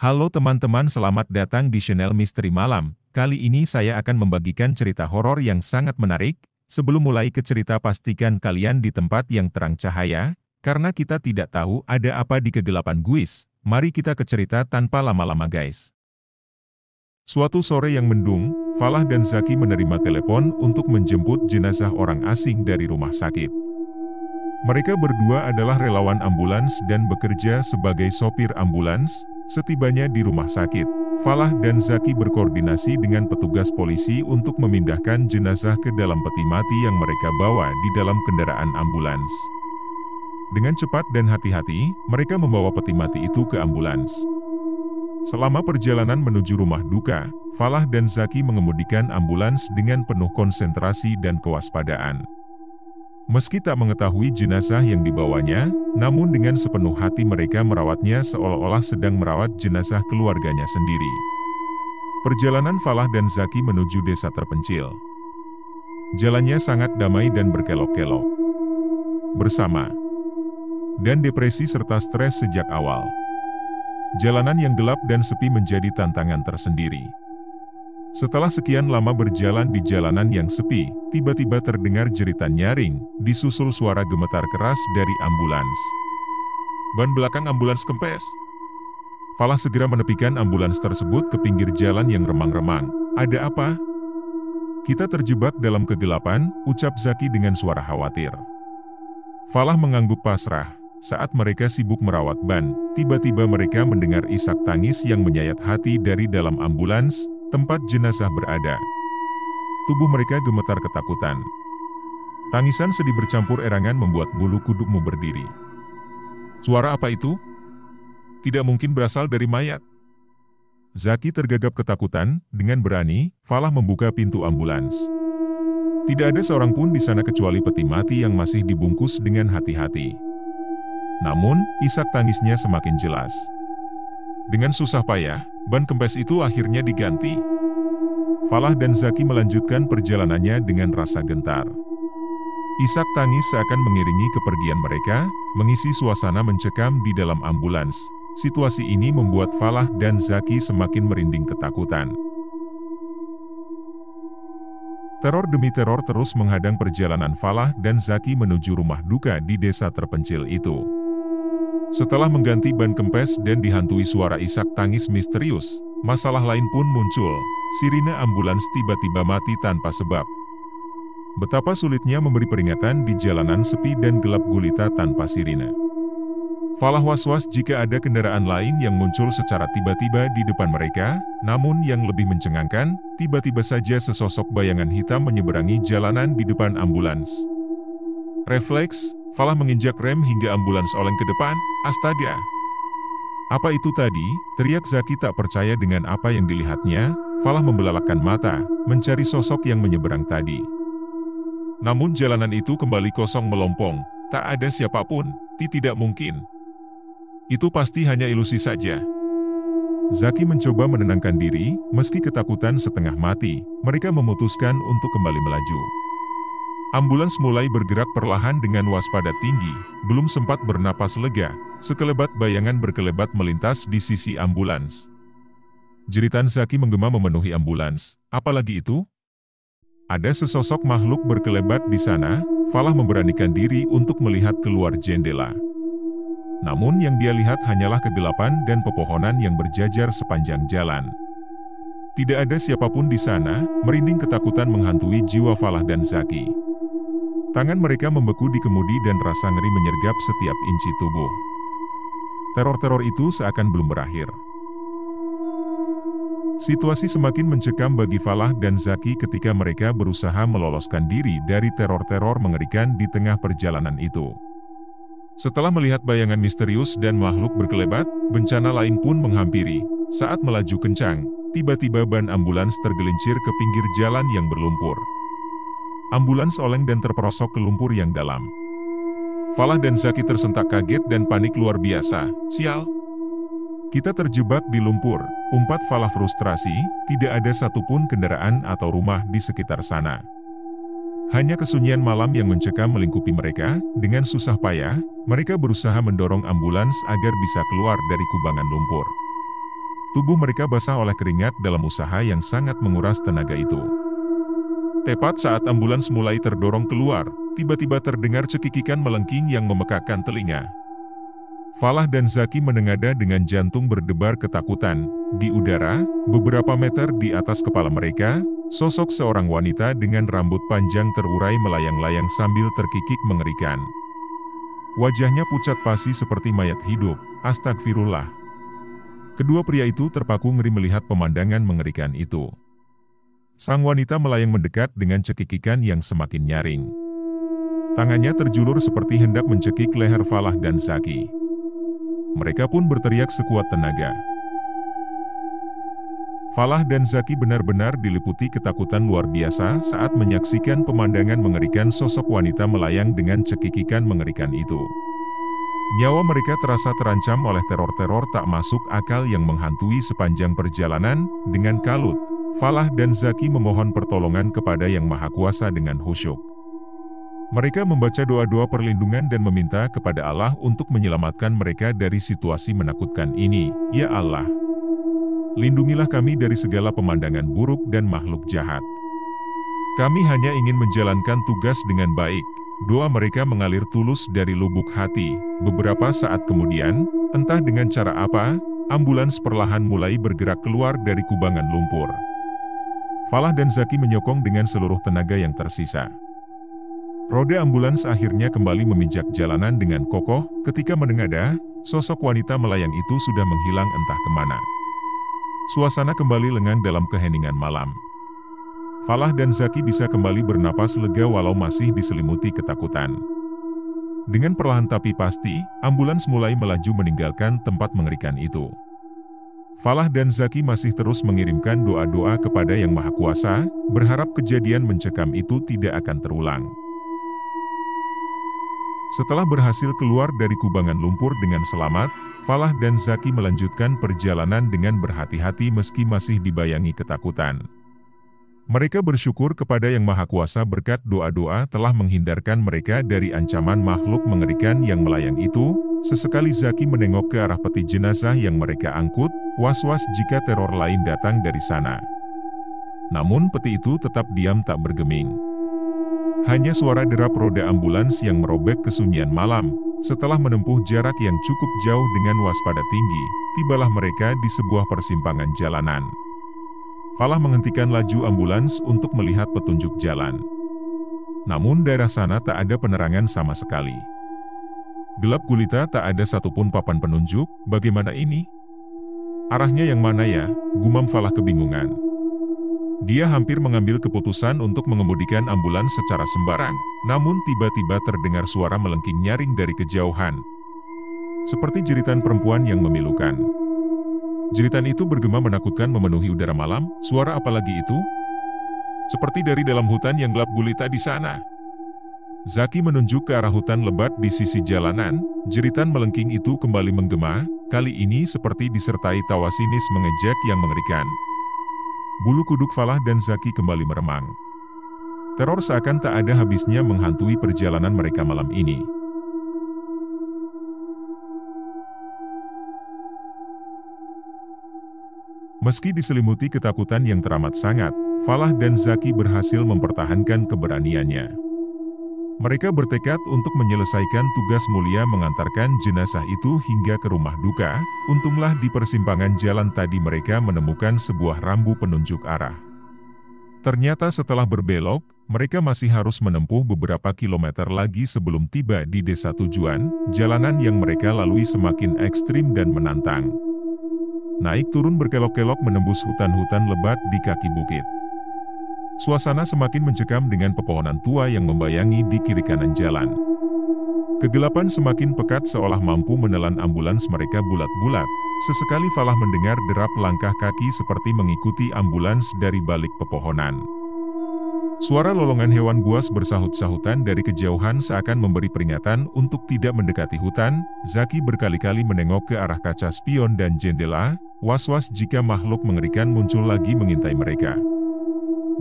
Halo teman-teman, selamat datang di channel Misteri Malam. Kali ini saya akan membagikan cerita horor yang sangat menarik. Sebelum mulai ke cerita, pastikan kalian di tempat yang terang cahaya, karena kita tidak tahu ada apa di kegelapan guys. Mari kita ke cerita tanpa lama-lama guys. Suatu sore yang mendung, Falah dan Zaki menerima telepon untuk menjemput jenazah orang asing dari rumah sakit. Mereka berdua adalah relawan ambulans dan bekerja sebagai sopir ambulans. Setibanya di rumah sakit, Falah dan Zaki berkoordinasi dengan petugas polisi untuk memindahkan jenazah ke dalam peti mati yang mereka bawa di dalam kendaraan ambulans. Dengan cepat dan hati-hati, mereka membawa peti mati itu ke ambulans. Selama perjalanan menuju rumah duka, Falah dan Zaki mengemudikan ambulans dengan penuh konsentrasi dan kewaspadaan. Meski tak mengetahui jenazah yang dibawanya, namun dengan sepenuh hati mereka merawatnya seolah-olah sedang merawat jenazah keluarganya sendiri. Perjalanan Falah dan Zaki menuju desa terpencil. Jalannya sangat damai dan berkelok-kelok. Bersama dan depresi serta stres sejak awal. Jalanan yang gelap dan sepi menjadi tantangan tersendiri. Setelah sekian lama berjalan di jalanan yang sepi, tiba-tiba terdengar jeritan nyaring, disusul suara gemetar keras dari ambulans. Ban belakang ambulans kempes. Falah segera menepikan ambulans tersebut ke pinggir jalan yang remang-remang. Ada apa? Kita terjebak dalam kegelapan, ucap Zaki dengan suara khawatir. Falah mengangguk pasrah. Saat mereka sibuk merawat ban, tiba-tiba mereka mendengar isak tangis yang menyayat hati dari dalam ambulans, tempat jenazah berada. Tubuh mereka gemetar ketakutan. Tangisan sedih bercampur erangan membuat bulu kudukmu berdiri. Suara apa itu? Tidak mungkin berasal dari mayat. Zaki tergagap ketakutan, dengan berani, Falah membuka pintu ambulans. Tidak ada seorang pun di sana kecuali peti mati yang masih dibungkus dengan hati-hati. Namun, isak tangisnya semakin jelas. Dengan susah payah, ban kempes itu akhirnya diganti. Falah dan Zaki melanjutkan perjalanannya dengan rasa gentar. Isak tangis seakan mengiringi kepergian mereka, mengisi suasana mencekam di dalam ambulans. Situasi ini membuat Falah dan Zaki semakin merinding ketakutan. Teror demi teror terus menghadang perjalanan Falah dan Zaki menuju rumah duka di desa terpencil itu. Setelah mengganti ban kempes dan dihantui suara isak tangis misterius, masalah lain pun muncul. Sirine ambulans tiba-tiba mati tanpa sebab. Betapa sulitnya memberi peringatan di jalanan sepi dan gelap gulita tanpa sirine. Falah was-was jika ada kendaraan lain yang muncul secara tiba-tiba di depan mereka, namun yang lebih mencengangkan, tiba-tiba saja sesosok bayangan hitam menyeberangi jalanan di depan ambulans. Refleks, Falah menginjak rem hingga ambulans oleng ke depan. Astaga! Apa itu tadi? Teriak Zaki tak percaya dengan apa yang dilihatnya. Falah membelalakkan mata, mencari sosok yang menyeberang tadi. Namun jalanan itu kembali kosong melompong. Tak ada siapapun. Tidak mungkin. Itu pasti hanya ilusi saja. Zaki mencoba menenangkan diri, meski ketakutan setengah mati, mereka memutuskan untuk kembali melaju. Ambulans mulai bergerak perlahan dengan waspada tinggi, belum sempat bernapas lega, sekelebat bayangan berkelebat melintas di sisi ambulans. Jeritan Zaki menggema memenuhi ambulans. Apalagi itu? Ada sesosok makhluk berkelebat di sana. Falah memberanikan diri untuk melihat keluar jendela. Namun yang dia lihat hanyalah kegelapan dan pepohonan yang berjajar sepanjang jalan. Tidak ada siapapun di sana, merinding ketakutan menghantui jiwa Falah dan Zaki. Tangan mereka membeku di kemudi dan rasa ngeri menyergap setiap inci tubuh. Teror-teror itu seakan belum berakhir. Situasi semakin mencekam bagi Falah dan Zaki ketika mereka berusaha meloloskan diri dari teror-teror mengerikan di tengah perjalanan itu. Setelah melihat bayangan misterius dan makhluk berkelebat, bencana lain pun menghampiri. Saat melaju kencang, tiba-tiba ban ambulans tergelincir ke pinggir jalan yang berlumpur. Ambulans oleng dan terperosok ke lumpur yang dalam. Falah dan Zaki tersentak kaget dan panik luar biasa. Sial! Kita terjebak di lumpur, umpat Falah frustrasi, tidak ada satupun kendaraan atau rumah di sekitar sana. Hanya kesunyian malam yang mencekam melingkupi mereka. Dengan susah payah, mereka berusaha mendorong ambulans agar bisa keluar dari kubangan lumpur. Tubuh mereka basah oleh keringat dalam usaha yang sangat menguras tenaga itu. Tepat saat ambulans mulai terdorong keluar, tiba-tiba terdengar cekikikan melengking yang memekakkan telinga. Falah dan Zaki menengadah dengan jantung berdebar ketakutan. Di udara, beberapa meter di atas kepala mereka, sosok seorang wanita dengan rambut panjang terurai melayang-layang sambil terkikik mengerikan. Wajahnya pucat pasi seperti mayat hidup. Astagfirullah. Kedua pria itu terpaku ngeri melihat pemandangan mengerikan itu. Sang wanita melayang mendekat dengan cekikikan yang semakin nyaring. Tangannya terjulur seperti hendak mencekik leher Falah dan Zaki. Mereka pun berteriak sekuat tenaga. Falah dan Zaki benar-benar diliputi ketakutan luar biasa saat menyaksikan pemandangan mengerikan sosok wanita melayang dengan cekikikan mengerikan itu. Nyawa mereka terasa terancam oleh teror-teror tak masuk akal yang menghantui sepanjang perjalanan. Dengan kalut, Falah dan Zaki memohon pertolongan kepada Yang Maha Kuasa dengan khusyuk. Mereka membaca doa-doa perlindungan dan meminta kepada Allah untuk menyelamatkan mereka dari situasi menakutkan ini. Ya Allah, lindungilah kami dari segala pemandangan buruk dan makhluk jahat. Kami hanya ingin menjalankan tugas dengan baik. Doa mereka mengalir tulus dari lubuk hati. Beberapa saat kemudian, entah dengan cara apa, ambulans perlahan mulai bergerak keluar dari kubangan lumpur. Falah dan Zaki menyokong dengan seluruh tenaga yang tersisa. Roda ambulans akhirnya kembali meminjak jalanan dengan kokoh. Ketika menengadah, sosok wanita melayang itu sudah menghilang entah kemana. Suasana kembali lengang dalam keheningan malam. Falah dan Zaki bisa kembali bernapas lega walau masih diselimuti ketakutan. Dengan perlahan tapi pasti, ambulans mulai melaju meninggalkan tempat mengerikan itu. Falah dan Zaki masih terus mengirimkan doa-doa kepada Yang Maha Kuasa, berharap kejadian mencekam itu tidak akan terulang. Setelah berhasil keluar dari kubangan lumpur dengan selamat, Falah dan Zaki melanjutkan perjalanan dengan berhati-hati meski masih dibayangi ketakutan. Mereka bersyukur kepada Yang Maha Kuasa berkat doa-doa telah menghindarkan mereka dari ancaman makhluk mengerikan yang melayang itu. Sesekali Zaki menengok ke arah peti jenazah yang mereka angkut, was-was jika teror lain datang dari sana. Namun peti itu tetap diam tak bergeming. Hanya suara derap roda ambulans yang merobek kesunyian malam. Setelah menempuh jarak yang cukup jauh dengan waspada tinggi, tibalah mereka di sebuah persimpangan jalanan. Falah menghentikan laju ambulans untuk melihat petunjuk jalan. Namun daerah sana tak ada penerangan sama sekali. Gelap gulita, tak ada satupun papan penunjuk. Bagaimana ini? Arahnya yang mana ya? Gumam Falah kebingungan. Dia hampir mengambil keputusan untuk mengemudikan ambulans secara sembarang, namun tiba-tiba terdengar suara melengking nyaring dari kejauhan. Seperti jeritan perempuan yang memilukan. Jeritan itu bergema menakutkan memenuhi udara malam. Suara apalagi itu? Seperti dari dalam hutan yang gelap gulita di sana. Zaki menunjuk ke arah hutan lebat di sisi jalanan. Jeritan melengking itu kembali menggema, kali ini seperti disertai tawa sinis mengejek yang mengerikan. Bulu kuduk Falah dan Zaki kembali meremang. Teror seakan tak ada habisnya menghantui perjalanan mereka malam ini. Meski diselimuti ketakutan yang teramat sangat, Falah dan Zaki berhasil mempertahankan keberaniannya. Mereka bertekad untuk menyelesaikan tugas mulia mengantarkan jenazah itu hingga ke rumah duka. Untunglah di persimpangan jalan tadi mereka menemukan sebuah rambu penunjuk arah. Ternyata setelah berbelok, mereka masih harus menempuh beberapa kilometer lagi sebelum tiba di desa tujuan. Jalanan yang mereka lalui semakin ekstrim dan menantang. Naik turun berkelok-kelok menembus hutan-hutan lebat di kaki bukit. Suasana semakin mencekam dengan pepohonan tua yang membayangi di kiri kanan jalan. Kegelapan semakin pekat seolah mampu menelan ambulans mereka bulat-bulat. Sesekali Falah mendengar derap langkah kaki seperti mengikuti ambulans dari balik pepohonan. Suara lolongan hewan buas bersahut-sahutan dari kejauhan seakan memberi peringatan untuk tidak mendekati hutan. Zaki berkali-kali menengok ke arah kaca spion dan jendela, was-was jika makhluk mengerikan muncul lagi mengintai mereka.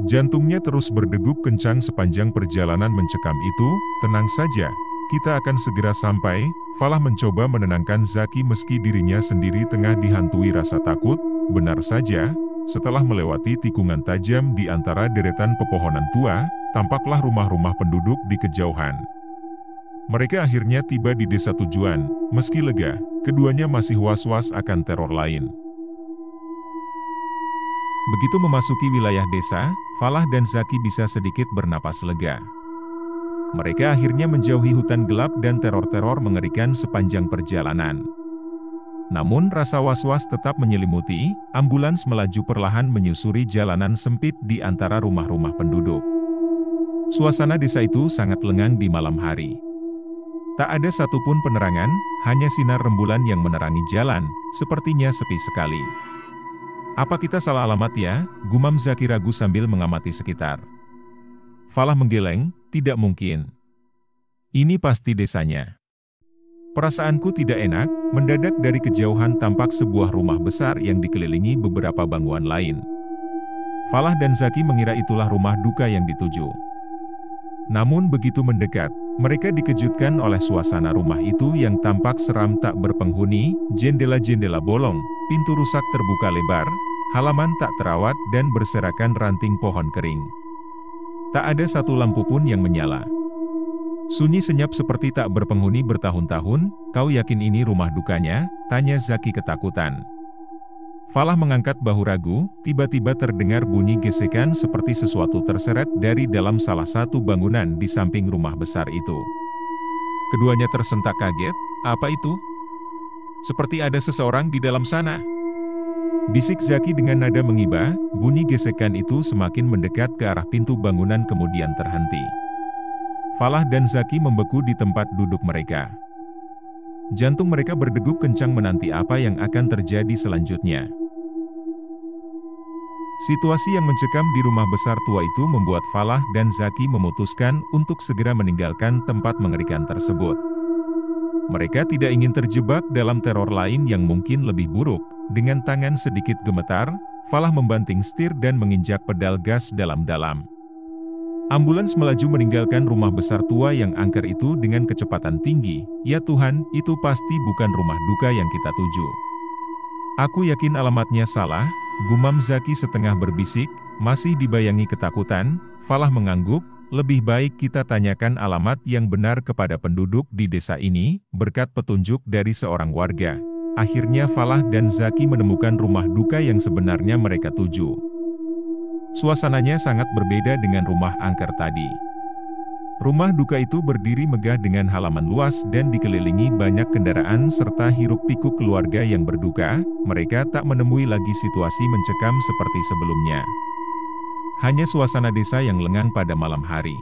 Jantungnya terus berdegup kencang sepanjang perjalanan mencekam itu. Tenang saja, kita akan segera sampai. Falah mencoba menenangkan Zaki meski dirinya sendiri tengah dihantui rasa takut. Benar saja, setelah melewati tikungan tajam di antara deretan pepohonan tua, tampaklah rumah-rumah penduduk di kejauhan. Mereka akhirnya tiba di desa tujuan. Meski lega, keduanya masih was-was akan teror lain. Begitu memasuki wilayah desa, Falah dan Zaki bisa sedikit bernapas lega. Mereka akhirnya menjauhi hutan gelap dan teror-teror mengerikan sepanjang perjalanan. Namun rasa was-was tetap menyelimuti, ambulans melaju perlahan menyusuri jalanan sempit di antara rumah-rumah penduduk. Suasana desa itu sangat lengang di malam hari. Tak ada satupun penerangan, hanya sinar rembulan yang menerangi jalan, sepertinya sepi sekali. "Apa kita salah alamat ya?" gumam Zaki ragu sambil mengamati sekitar. Falah menggeleng, "Tidak mungkin. Ini pasti desanya." Perasaanku tidak enak, mendadak dari kejauhan tampak sebuah rumah besar yang dikelilingi beberapa bangunan lain. Falah dan Zaki mengira itulah rumah duka yang dituju. Namun begitu mendekat, mereka dikejutkan oleh suasana rumah itu yang tampak seram tak berpenghuni, jendela-jendela bolong, pintu rusak terbuka lebar, halaman tak terawat dan berserakan ranting pohon kering. Tak ada satu lampu pun yang menyala. Sunyi senyap seperti tak berpenghuni bertahun-tahun. "Kau yakin ini rumah dukanya?" tanya Zaki ketakutan. Falah mengangkat bahu ragu, tiba-tiba terdengar bunyi gesekan seperti sesuatu terseret dari dalam salah satu bangunan di samping rumah besar itu. Keduanya tersentak kaget. "Apa itu? Seperti ada seseorang di dalam sana," bisik Zaki dengan nada mengiba. Bunyi gesekan itu semakin mendekat ke arah pintu bangunan kemudian terhenti. Falah dan Zaki membeku di tempat duduk mereka. Jantung mereka berdegup kencang menanti apa yang akan terjadi selanjutnya. Situasi yang mencekam di rumah besar tua itu membuat Falah dan Zaki memutuskan untuk segera meninggalkan tempat mengerikan tersebut. Mereka tidak ingin terjebak dalam teror lain yang mungkin lebih buruk. Dengan tangan sedikit gemetar, Falah membanting setir dan menginjak pedal gas dalam-dalam. Ambulans melaju meninggalkan rumah besar tua yang angker itu dengan kecepatan tinggi. "Ya Tuhan, itu pasti bukan rumah duka yang kita tuju. Aku yakin alamatnya salah," gumam Zaki setengah berbisik, masih dibayangi ketakutan. Falah mengangguk, "Lebih baik kita tanyakan alamat yang benar kepada penduduk di desa ini," berkat petunjuk dari seorang warga. Akhirnya Falah dan Zaki menemukan rumah duka yang sebenarnya mereka tuju. Suasananya sangat berbeda dengan rumah angker tadi. Rumah duka itu berdiri megah dengan halaman luas dan dikelilingi banyak kendaraan serta hiruk-pikuk keluarga yang berduka. Mereka tak menemui lagi situasi mencekam seperti sebelumnya. Hanya suasana desa yang lengang pada malam hari.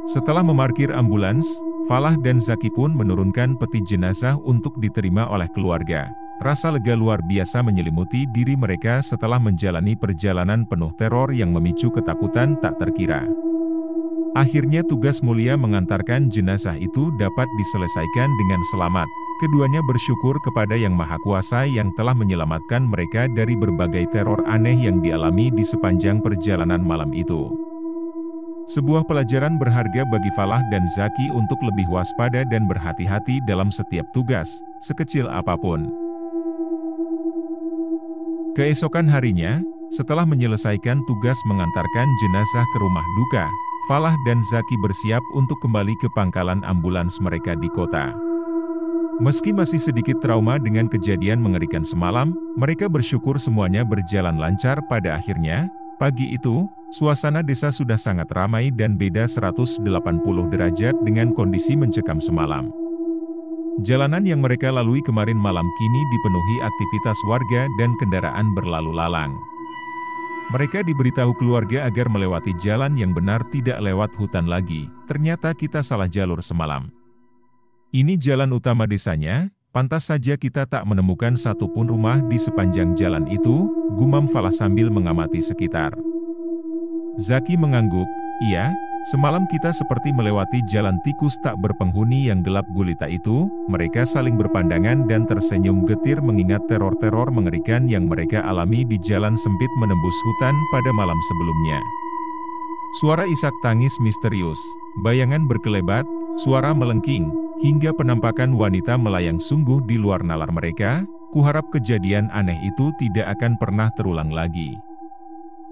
Setelah memarkir ambulans, Falah dan Zaki pun menurunkan peti jenazah untuk diterima oleh keluarga. Rasa lega luar biasa menyelimuti diri mereka setelah menjalani perjalanan penuh teror yang memicu ketakutan tak terkira. Akhirnya tugas mulia mengantarkan jenazah itu dapat diselesaikan dengan selamat. Keduanya bersyukur kepada Yang Maha Kuasa yang telah menyelamatkan mereka dari berbagai teror aneh yang dialami di sepanjang perjalanan malam itu. Sebuah pelajaran berharga bagi Falah dan Zaki untuk lebih waspada dan berhati-hati dalam setiap tugas, sekecil apapun. Keesokan harinya, setelah menyelesaikan tugas mengantarkan jenazah ke rumah duka, Falah dan Zaki bersiap untuk kembali ke pangkalan ambulans mereka di kota. Meski masih sedikit trauma dengan kejadian mengerikan semalam, mereka bersyukur semuanya berjalan lancar pada akhirnya. Pagi itu, suasana desa sudah sangat ramai dan beda 180 derajat dengan kondisi mencekam semalam. Jalanan yang mereka lalui kemarin malam kini dipenuhi aktivitas warga dan kendaraan berlalu lalang. Mereka diberitahu keluarga agar melewati jalan yang benar, tidak lewat hutan lagi. "Ternyata kita salah jalur semalam. Ini jalan utama desanya, pantas saja kita tak menemukan satupun rumah di sepanjang jalan itu," gumam Falah sambil mengamati sekitar. Zaki mengangguk, "Iya, semalam kita seperti melewati jalan tikus tak berpenghuni yang gelap gulita itu." Mereka saling berpandangan dan tersenyum getir mengingat teror-teror mengerikan yang mereka alami di jalan sempit menembus hutan pada malam sebelumnya. Suara isak tangis misterius, bayangan berkelebat, suara melengking, hingga penampakan wanita melayang sungguh di luar nalar mereka. kuharap kejadian aneh itu tidak akan pernah terulang lagi.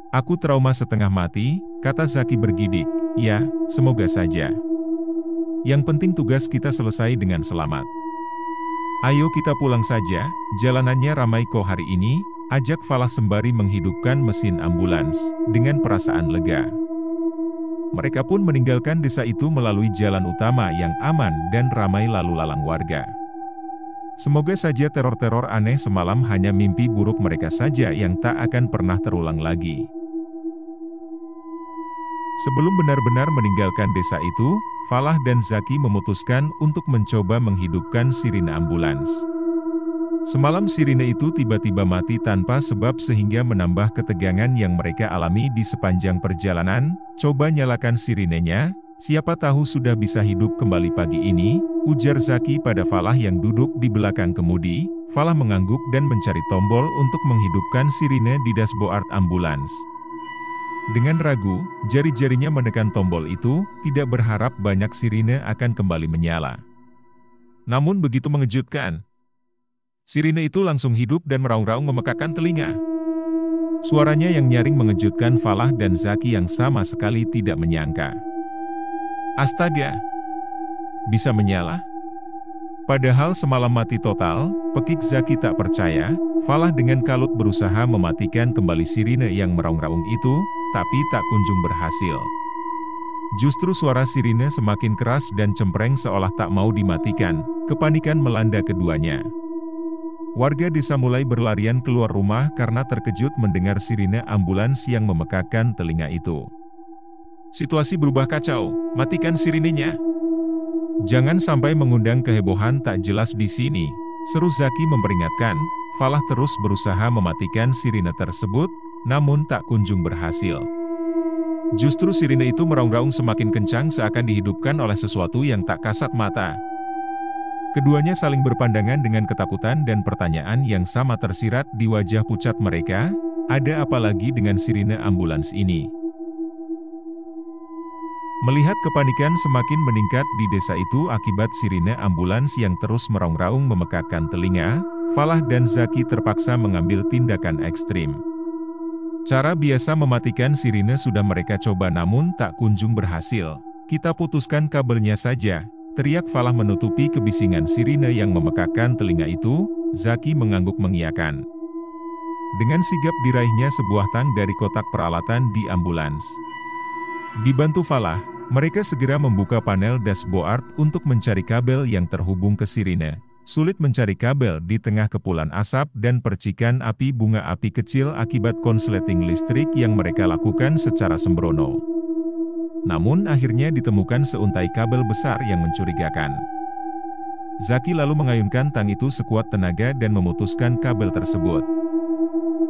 Aku trauma setengah mati, kata Zaki bergidik. Ya, semoga saja. Yang penting tugas kita selesai dengan selamat. Ayo kita pulang saja, jalanannya ramai kok hari ini, ajak Falah sembari menghidupkan mesin ambulans, dengan perasaan lega. Mereka pun meninggalkan desa itu melalui jalan utama yang aman dan ramai lalu lalang warga. Semoga saja teror-teror aneh semalam hanya mimpi buruk mereka saja yang tak akan pernah terulang lagi. Sebelum benar-benar meninggalkan desa itu, Falah dan Zaki memutuskan untuk mencoba menghidupkan sirine ambulans. Semalam sirine itu tiba-tiba mati tanpa sebab sehingga menambah ketegangan yang mereka alami di sepanjang perjalanan. Coba nyalakan sirinenya, siapa tahu sudah bisa hidup kembali pagi ini, ujar Zaki pada Falah yang duduk di belakang kemudi. Falah mengangguk dan mencari tombol untuk menghidupkan sirine di dashboard ambulans. Dengan ragu, jari-jarinya menekan tombol itu, tidak berharap banyak sirine akan kembali menyala. Namun begitu mengejutkan. Sirine itu langsung hidup dan meraung-raung memekakan telinga. Suaranya yang nyaring mengejutkan Falah dan Zaki yang sama sekali tidak menyangka. Astaga! Bisa menyala? Padahal semalam mati total, pekik Zaki tak percaya. Falah dengan kalut berusaha mematikan kembali sirine yang meraung-raung itu, tapi tak kunjung berhasil. Justru suara sirine semakin keras dan cempreng seolah tak mau dimatikan. Kepanikan melanda keduanya. Warga desa mulai berlarian keluar rumah karena terkejut mendengar sirine ambulans yang memekakkan telinga itu. Situasi berubah kacau, matikan sirinenya. Jangan sampai mengundang kehebohan tak jelas di sini, seru Zaki memperingatkan. Falah terus berusaha mematikan sirine tersebut, namun tak kunjung berhasil. Justru sirine itu meraung-raung semakin kencang seakan dihidupkan oleh sesuatu yang tak kasat mata. Keduanya saling berpandangan dengan ketakutan dan pertanyaan yang sama tersirat di wajah pucat mereka, ada apa lagi dengan sirine ambulans ini? Melihat kepanikan semakin meningkat di desa itu akibat sirine ambulans yang terus meraung-raung memekakkan telinga, Falah dan Zaki terpaksa mengambil tindakan ekstrim. Cara biasa mematikan sirine sudah mereka coba namun tak kunjung berhasil. Kita putuskan kabelnya saja, teriak Falah menutupi kebisingan sirine yang memekakkan telinga itu. Zaki mengangguk mengiyakan. Dengan sigap diraihnya sebuah tang dari kotak peralatan di ambulans. Dibantu Falah, mereka segera membuka panel dashboard untuk mencari kabel yang terhubung ke sirine. Sulit mencari kabel di tengah kepulan asap dan percikan api bunga api kecil akibat konsleting listrik yang mereka lakukan secara sembrono. Namun akhirnya ditemukan seuntai kabel besar yang mencurigakan. Zaki lalu mengayunkan tang itu sekuat tenaga dan memutuskan kabel tersebut.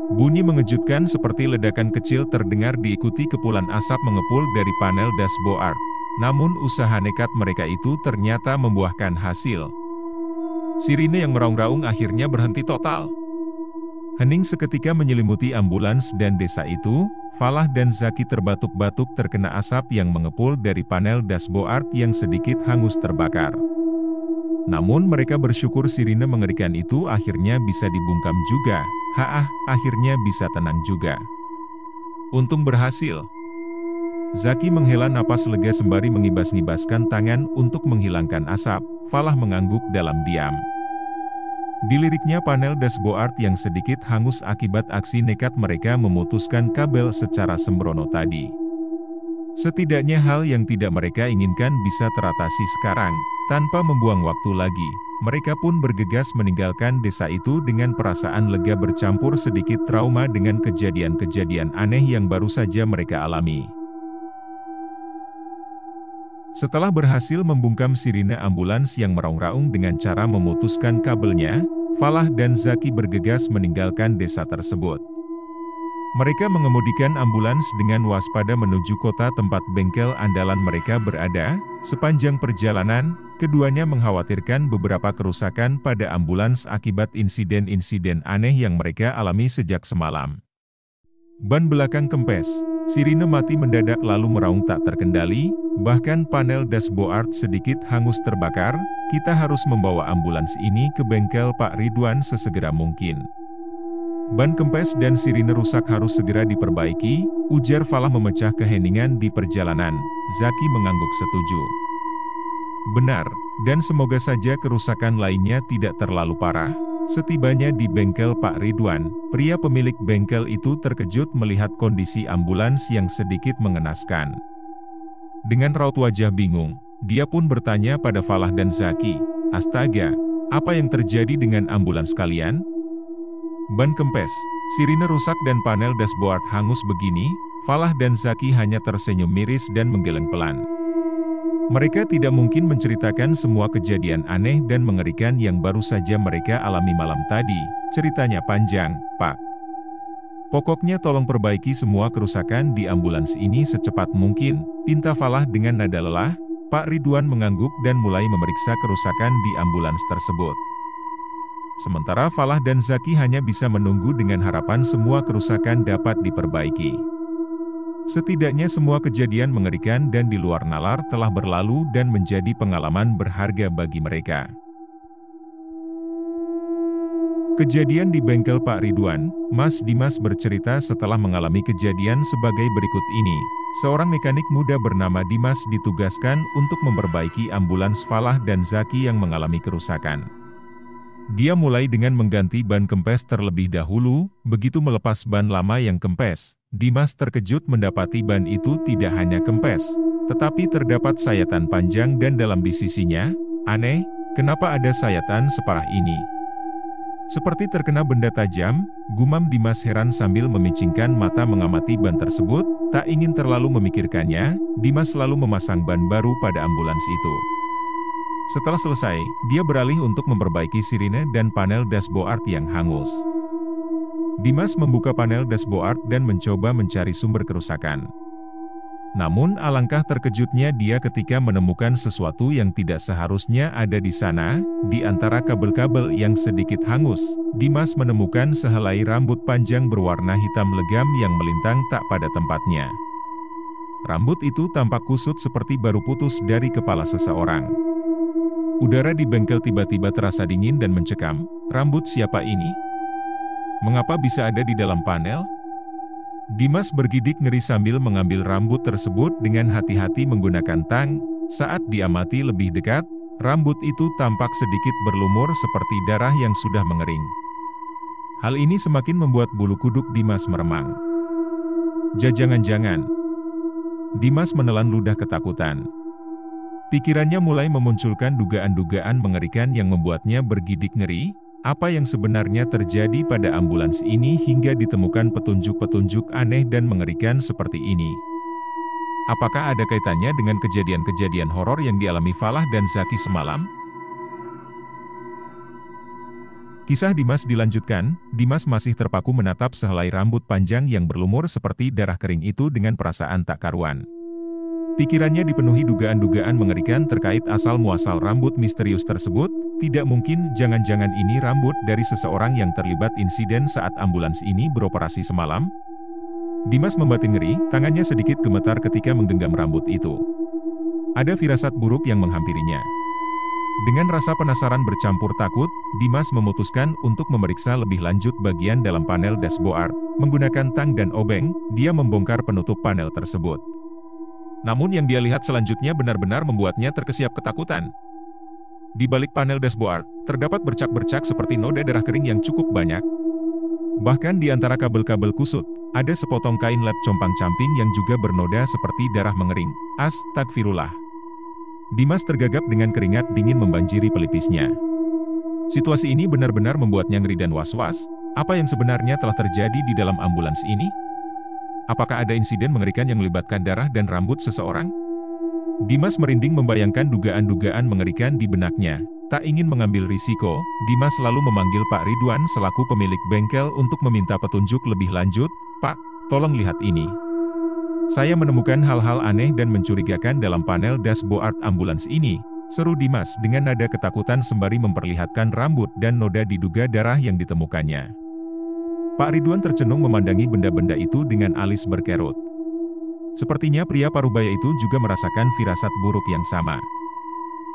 Bunyi mengejutkan seperti ledakan kecil terdengar diikuti kepulan asap mengepul dari panel dashboard. Namun usaha nekat mereka itu ternyata membuahkan hasil. Sirine yang meraung-raung akhirnya berhenti total. Hening seketika menyelimuti ambulans dan desa itu. Falah dan Zaki terbatuk-batuk terkena asap yang mengepul dari panel dashboard yang sedikit hangus terbakar. Namun mereka bersyukur sirine mengerikan itu akhirnya bisa dibungkam juga. Akhirnya bisa tenang juga. Untung berhasil. Zaki menghela napas lega sembari mengibas-ngibaskan tangan untuk menghilangkan asap. Falah mengangguk dalam diam. Diliriknya panel dashboard yang sedikit hangus akibat aksi nekat mereka memutuskan kabel secara sembrono tadi. Setidaknya hal yang tidak mereka inginkan bisa teratasi sekarang. Tanpa membuang waktu lagi, mereka pun bergegas meninggalkan desa itu dengan perasaan lega bercampur sedikit trauma dengan kejadian-kejadian aneh yang baru saja mereka alami. Setelah berhasil membungkam sirine ambulans yang meraung-raung dengan cara memutuskan kabelnya, Falah dan Zaki bergegas meninggalkan desa tersebut. Mereka mengemudikan ambulans dengan waspada menuju kota tempat bengkel andalan mereka berada. Sepanjang perjalanan, keduanya mengkhawatirkan beberapa kerusakan pada ambulans akibat insiden-insiden aneh yang mereka alami sejak semalam. Ban belakang kempes, Sirine mati mendadak lalu meraung tak terkendali, bahkan panel dashboard sedikit hangus terbakar. Kita harus membawa ambulans ini ke bengkel Pak Ridwan sesegera mungkin. Ban kempes dan sirine rusak harus segera diperbaiki, ujar Falah memecah keheningan di perjalanan. Zaki mengangguk setuju. Benar, dan semoga saja kerusakan lainnya tidak terlalu parah. Setibanya di bengkel Pak Ridwan, pria pemilik bengkel itu terkejut melihat kondisi ambulans yang sedikit mengenaskan. Dengan raut wajah bingung, dia pun bertanya pada Falah dan Zaki, "Astaga, apa yang terjadi dengan ambulans kalian?" Ban kempes, sirine rusak dan panel dashboard hangus begini, Falah dan Zaki hanya tersenyum miris dan menggeleng pelan. Mereka tidak mungkin menceritakan semua kejadian aneh dan mengerikan yang baru saja mereka alami malam tadi. Ceritanya panjang, Pak. Pokoknya tolong perbaiki semua kerusakan di ambulans ini secepat mungkin, pinta Falah dengan nada lelah. Pak Ridwan mengangguk dan mulai memeriksa kerusakan di ambulans tersebut. Sementara Falah dan Zaki hanya bisa menunggu dengan harapan semua kerusakan dapat diperbaiki. Setidaknya semua kejadian mengerikan dan di luar nalar telah berlalu dan menjadi pengalaman berharga bagi mereka. Kejadian di bengkel Pak Ridwan, Mas Dimas bercerita setelah mengalami kejadian sebagai berikut ini. Seorang mekanik muda bernama Dimas ditugaskan untuk memperbaiki ambulans Falah dan Zaki yang mengalami kerusakan. Dia mulai dengan mengganti ban kempes terlebih dahulu. Begitu melepas ban lama yang kempes, Dimas terkejut mendapati ban itu tidak hanya kempes, tetapi terdapat sayatan panjang dan dalam di sisinya. Aneh, kenapa ada sayatan separah ini? Seperti terkena benda tajam, gumam Dimas heran sambil memicingkan mata mengamati ban tersebut. Tak ingin terlalu memikirkannya, Dimas lalu memasang ban baru pada ambulans itu. Setelah selesai, dia beralih untuk memperbaiki sirine dan panel dashboard yang hangus. Dimas membuka panel dashboard dan mencoba mencari sumber kerusakan. Namun alangkah terkejutnya dia ketika menemukan sesuatu yang tidak seharusnya ada di sana. Di antara kabel-kabel yang sedikit hangus, Dimas menemukan sehelai rambut panjang berwarna hitam legam yang melintang tak pada tempatnya. Rambut itu tampak kusut seperti baru putus dari kepala seseorang. Udara di bengkel tiba-tiba terasa dingin dan mencekam. Rambut siapa ini? Mengapa bisa ada di dalam panel? Dimas bergidik ngeri sambil mengambil rambut tersebut dengan hati-hati menggunakan tang. Saat diamati lebih dekat, rambut itu tampak sedikit berlumur seperti darah yang sudah mengering. Hal ini semakin membuat bulu kuduk Dimas meremang. Jangan-jangan. Dimas menelan ludah ketakutan. Pikirannya mulai memunculkan dugaan-dugaan mengerikan yang membuatnya bergidik ngeri. Apa yang sebenarnya terjadi pada ambulans ini hingga ditemukan petunjuk-petunjuk aneh dan mengerikan seperti ini? Apakah ada kaitannya dengan kejadian-kejadian horor yang dialami Falah dan Zaki semalam? Kisah Dimas dilanjutkan. Dimas masih terpaku menatap sehelai rambut panjang yang berlumur seperti darah kering itu dengan perasaan tak karuan. Pikirannya dipenuhi dugaan-dugaan mengerikan terkait asal-muasal rambut misterius tersebut. Tidak mungkin, jangan-jangan ini rambut dari seseorang yang terlibat insiden saat ambulans ini beroperasi semalam? Dimas membatin ngeri, tangannya sedikit gemetar ketika menggenggam rambut itu. Ada firasat buruk yang menghampirinya. Dengan rasa penasaran bercampur takut, Dimas memutuskan untuk memeriksa lebih lanjut bagian dalam panel dashboard. Menggunakan tang dan obeng, dia membongkar penutup panel tersebut. Namun yang dia lihat selanjutnya benar-benar membuatnya terkesiap ketakutan. Di balik panel dashboard, terdapat bercak-bercak seperti noda darah kering yang cukup banyak. Bahkan di antara kabel-kabel kusut, ada sepotong kain lap compang-camping yang juga bernoda seperti darah mengering. Astagfirullah. Dimas tergagap dengan keringat dingin membanjiri pelipisnya. Situasi ini benar-benar membuatnya ngeri dan was-was. Apa yang sebenarnya telah terjadi di dalam ambulans ini? Apakah ada insiden mengerikan yang melibatkan darah dan rambut seseorang? Dimas merinding membayangkan dugaan-dugaan mengerikan di benaknya. Tak ingin mengambil risiko, Dimas lalu memanggil Pak Ridwan selaku pemilik bengkel untuk meminta petunjuk lebih lanjut. "Pak, tolong lihat ini. Saya menemukan hal-hal aneh dan mencurigakan dalam panel dashboard ambulans ini," seru Dimas dengan nada ketakutan sembari memperlihatkan rambut dan noda diduga darah yang ditemukannya. Pak Ridwan tercenung memandangi benda-benda itu dengan alis berkerut. Sepertinya pria parubaya itu juga merasakan firasat buruk yang sama.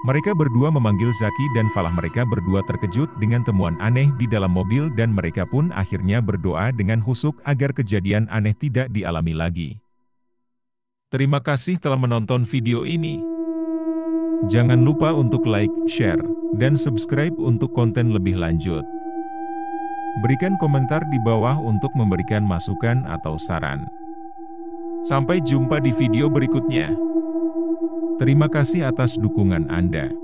Mereka berdua memanggil Zaki dan Falah. Mereka berdua terkejut dengan temuan aneh di dalam mobil dan mereka pun akhirnya berdoa dengan khusyuk agar kejadian aneh tidak dialami lagi. Terima kasih telah menonton video ini. Jangan lupa untuk like, share, dan subscribe untuk konten lebih lanjut. Berikan komentar di bawah untuk memberikan masukan atau saran. Sampai jumpa di video berikutnya. Terima kasih atas dukungan Anda.